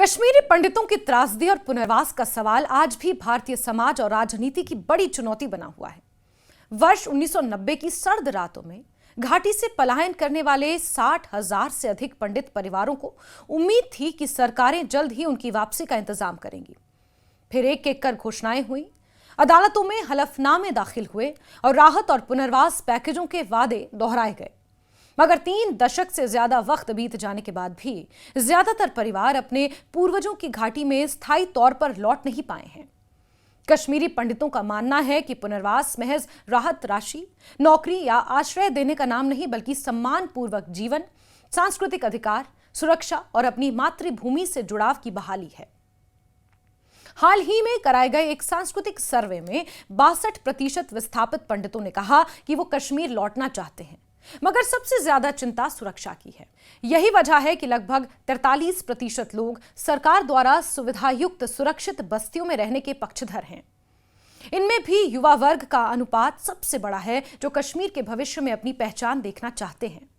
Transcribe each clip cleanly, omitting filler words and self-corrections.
कश्मीरी पंडितों की त्रासदी और पुनर्वास का सवाल आज भी भारतीय समाज और राजनीति की बड़ी चुनौती बना हुआ है। वर्ष 1990 की सर्द रातों में घाटी से पलायन करने वाले 60,000 से अधिक पंडित परिवारों को उम्मीद थी कि सरकारें जल्द ही उनकी वापसी का इंतजाम करेंगी। फिर एक एक कर घोषणाएं हुई, अदालतों में हलफनामे दाखिल हुए और राहत और पुनर्वास पैकेजों के वादे दोहराए गए। मगर 3 दशक से ज्यादा वक्त बीत जाने के बाद भी ज्यादातर परिवार अपने पूर्वजों की घाटी में स्थायी तौर पर लौट नहीं पाए हैं। कश्मीरी पंडितों का मानना है कि पुनर्वास महज राहत राशि, नौकरी या आश्रय देने का नाम नहीं, बल्कि सम्मानपूर्वक जीवन, सांस्कृतिक अधिकार, सुरक्षा और अपनी मातृभूमि से जुड़ाव की बहाली है। हाल ही में कराए गए एक सांस्कृतिक सर्वे में 62% विस्थापित पंडितों ने कहा कि वो कश्मीर लौटना चाहते हैं, मगर सबसे ज्यादा चिंता सुरक्षा की है। यही वजह है कि लगभग 43% लोग सरकार द्वारा सुविधायुक्त सुरक्षित बस्तियों में रहने के पक्षधर हैं। इनमें भी युवा वर्ग का अनुपात सबसे बड़ा है, जो कश्मीर के भविष्य में अपनी पहचान देखना चाहते हैं।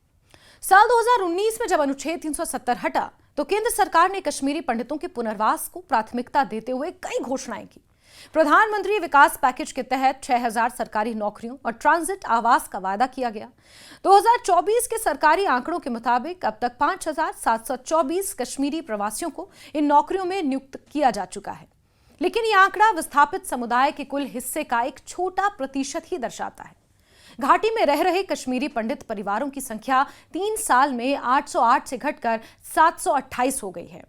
साल 2019 में जब अनुच्छेद 370 हटा तो केंद्र सरकार ने कश्मीरी पंडितों के पुनर्वास को प्राथमिकता देते हुए कई घोषणाएं की। प्रधानमंत्री विकास पैकेज के तहत 6,000 सरकारी नौकरियों और ट्रांजिट आवास का वादा किया गया। 2024 के सरकारी आंकड़ों के मुताबिक अब तक 5,724 कश्मीरी प्रवासियों को इन नौकरियों में नियुक्त किया जा चुका है। लेकिन यह आंकड़ा विस्थापित समुदाय के कुल हिस्से का एक छोटा प्रतिशत ही दर्शाता है। घाटी में रह रहे कश्मीरी पंडित परिवारों की संख्या 3 साल में 808 से घटकर 728 हो गई है,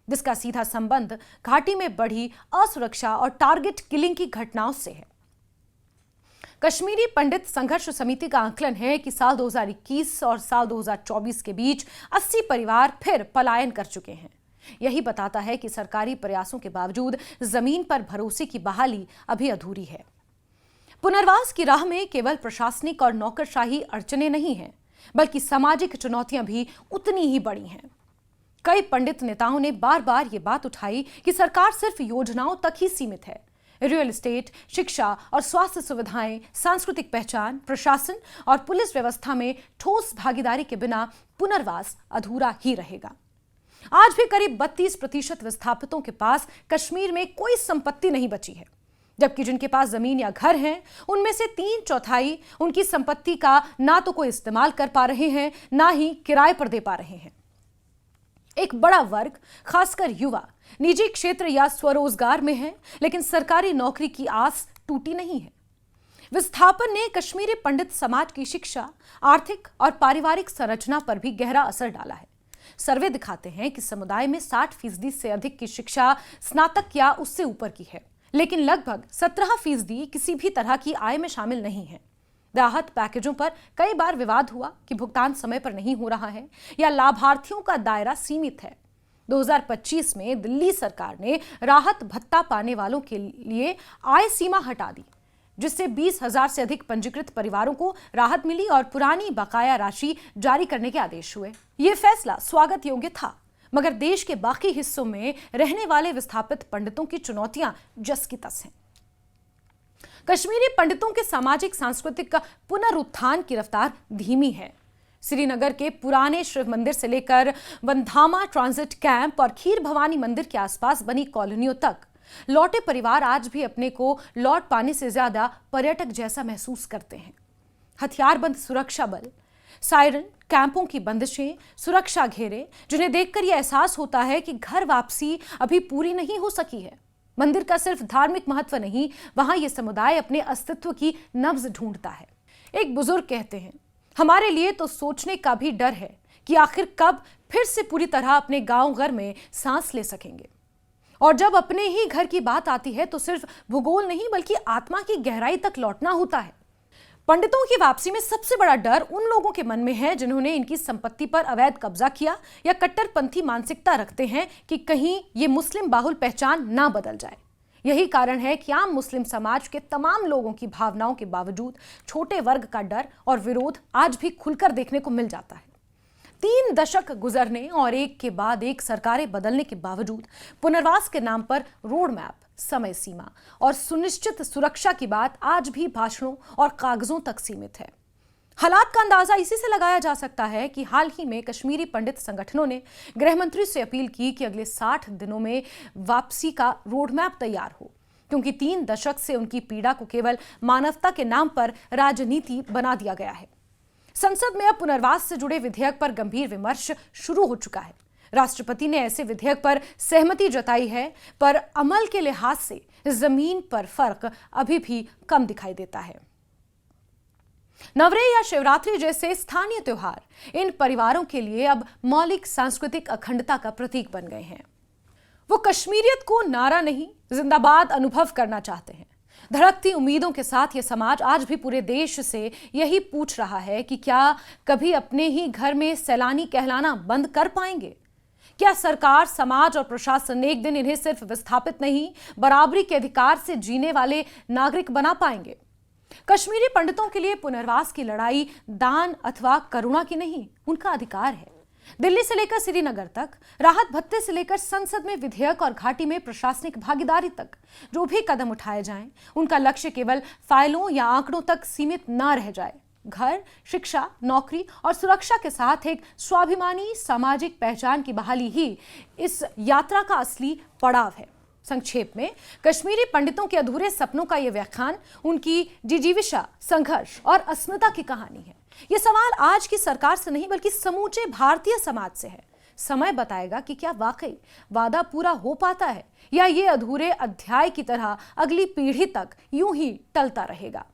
जिसका सीधा संबंध घाटी में बढ़ी असुरक्षा और टारगेट किलिंग की घटनाओं से है। कश्मीरी पंडित संघर्ष समिति का आकलन है कि साल 2021 और साल 2024 के बीच 80 परिवार फिर पलायन कर चुके हैं। यही बताता है कि सरकारी प्रयासों के बावजूद जमीन पर भरोसे की बहाली अभी अधूरी है। पुनर्वास की राह में केवल प्रशासनिक और नौकरशाही अड़चने नहीं हैं, बल्कि सामाजिक चुनौतियां भी उतनी ही बड़ी हैं। कई पंडित नेताओं ने बार बार ये बात उठाई कि सरकार सिर्फ योजनाओं तक ही सीमित है। रियल एस्टेट, शिक्षा और स्वास्थ्य सुविधाएं, सांस्कृतिक पहचान, प्रशासन और पुलिस व्यवस्था में ठोस भागीदारी के बिना पुनर्वास अधूरा ही रहेगा। आज भी करीब 32% विस्थापितों के पास कश्मीर में कोई संपत्ति नहीं बची है, जबकि जिनके पास जमीन या घर हैं, उनमें से 3/4 उनकी संपत्ति का ना तो कोई इस्तेमाल कर पा रहे हैं, ना ही किराए पर दे पा रहे हैं। एक बड़ा वर्ग, खासकर युवा, निजी क्षेत्र या स्वरोजगार में है, लेकिन सरकारी नौकरी की आस टूटी नहीं है। विस्थापन ने कश्मीरी पंडित समाज की शिक्षा, आर्थिक और पारिवारिक संरचना पर भी गहरा असर डाला है। सर्वे दिखाते हैं कि समुदाय में 60% से अधिक की शिक्षा स्नातक या उससे ऊपर की है, लेकिन लगभग 17% किसी भी तरह की आय में शामिल नहीं है। राहत पैकेजों पर कई बार विवाद हुआ कि भुगतान समय पर नहीं हो रहा है या लाभार्थियों का दायरा सीमित है। 2025 में दिल्ली सरकार ने राहत भत्ता पाने वालों के लिए आय सीमा हटा दी, जिससे 20,000 से अधिक पंजीकृत परिवारों को राहत मिली और पुरानी बकाया राशि जारी करने के आदेश हुए। यह फैसला स्वागत योग्य था, मगर देश के बाकी हिस्सों में रहने वाले विस्थापित पंडितों की चुनौतियां जस की तस हैं। कश्मीरी पंडितों के सामाजिक सांस्कृतिक पुनरुत्थान की रफ्तार धीमी है। श्रीनगर के पुराने शिव मंदिर से लेकर वंधामा ट्रांजिट कैंप और खीर भवानी मंदिर के आसपास बनी कॉलोनियों तक लौटे परिवार आज भी अपने को लौट पाने से ज्यादा पर्यटक जैसा महसूस करते हैं। हथियारबंद सुरक्षा बल, सायरन, कैंपों की बंदिशें, सुरक्षा घेरे, जिन्हें देखकर यह एहसास होता है कि घर वापसी अभी पूरी नहीं हो सकी है। मंदिर का सिर्फ धार्मिक महत्व नहीं, वहां यह समुदाय अपने अस्तित्व की नब्ज ढूंढता है। एक बुजुर्ग कहते हैं, हमारे लिए तो सोचने का भी डर है कि आखिर कब फिर से पूरी तरह अपने गांव घर में सांस ले सकेंगे। और जब अपने ही घर की बात आती है तो सिर्फ भूगोल नहीं, बल्कि आत्मा की गहराई तक लौटना होता है। पंडितों की वापसी में सबसे बड़ा डर उन लोगों के मन में है जिन्होंने इनकी संपत्ति पर अवैध कब्जा किया या कट्टरपंथी मानसिकता रखते हैं कि कहीं ये मुस्लिम बाहुल पहचान ना बदल जाए। यही कारण है कि आम मुस्लिम समाज के तमाम लोगों की भावनाओं के बावजूद छोटे वर्ग का डर और विरोध आज भी खुलकर देखने को मिल जाता है। 3 दशक गुजरने और एक के बाद एक सरकारें बदलने के बावजूद पुनर्वास के नाम पर रोड मैप, समय सीमा और सुनिश्चित सुरक्षा की बात आज भी भाषणों और कागजों तक सीमित है। हालात का अंदाजा इसी से लगाया जा सकता है कि हाल ही में कश्मीरी पंडित संगठनों ने गृह मंत्री से अपील की कि अगले 60 दिनों में वापसी का रोडमैप तैयार हो, क्योंकि 3 दशक से उनकी पीड़ा को केवल मानवता के नाम पर राजनीति बना दिया गया है। संसद में अब पुनर्वास से जुड़े विधेयक पर गंभीर विमर्श शुरू हो चुका है। राष्ट्रपति ने ऐसे विधेयक पर सहमति जताई है, पर अमल के लिहाज से जमीन पर फर्क अभी भी कम दिखाई देता है। नवरेह या शिवरात्रि जैसे स्थानीय त्योहार इन परिवारों के लिए अब मौलिक सांस्कृतिक अखंडता का प्रतीक बन गए हैं। वो कश्मीरियत को नारा नहीं, जिंदाबाद अनुभव करना चाहते हैं। धड़कती उम्मीदों के साथ ये समाज आज भी पूरे देश से यही पूछ रहा है कि क्या कभी अपने ही घर में सैलानी कहलाना बंद कर पाएंगे? क्या सरकार, समाज और प्रशासन एक दिन इन्हें सिर्फ विस्थापित नहीं, बराबरी के अधिकार से जीने वाले नागरिक बना पाएंगे? कश्मीरी पंडितों के लिए पुनर्वास की लड़ाई दान अथवा करुणा की नहीं, उनका अधिकार है। दिल्ली से लेकर श्रीनगर तक, राहत भत्ते से लेकर संसद में विधेयक और घाटी में प्रशासनिक भागीदारी तक जो भी कदम उठाए जाएं, उनका लक्ष्य केवल फाइलों या आंकड़ों तक सीमित न रह जाए। घर, शिक्षा, नौकरी और सुरक्षा के साथ एक स्वाभिमानी सामाजिक पहचान की बहाली ही इस यात्रा का असली पड़ाव है। संक्षेप में, कश्मीरी पंडितों के अधूरे सपनों का यह व्याख्यान उनकी जिजीविषा, संघर्ष और अस्मिता की कहानी है। यह सवाल आज की सरकार से नहीं बल्कि समूचे भारतीय समाज से है। समय बताएगा कि क्या वाकई वादा पूरा हो पाता है या ये अधूरे अध्याय की तरह अगली पीढ़ी तक यूं ही टलता रहेगा।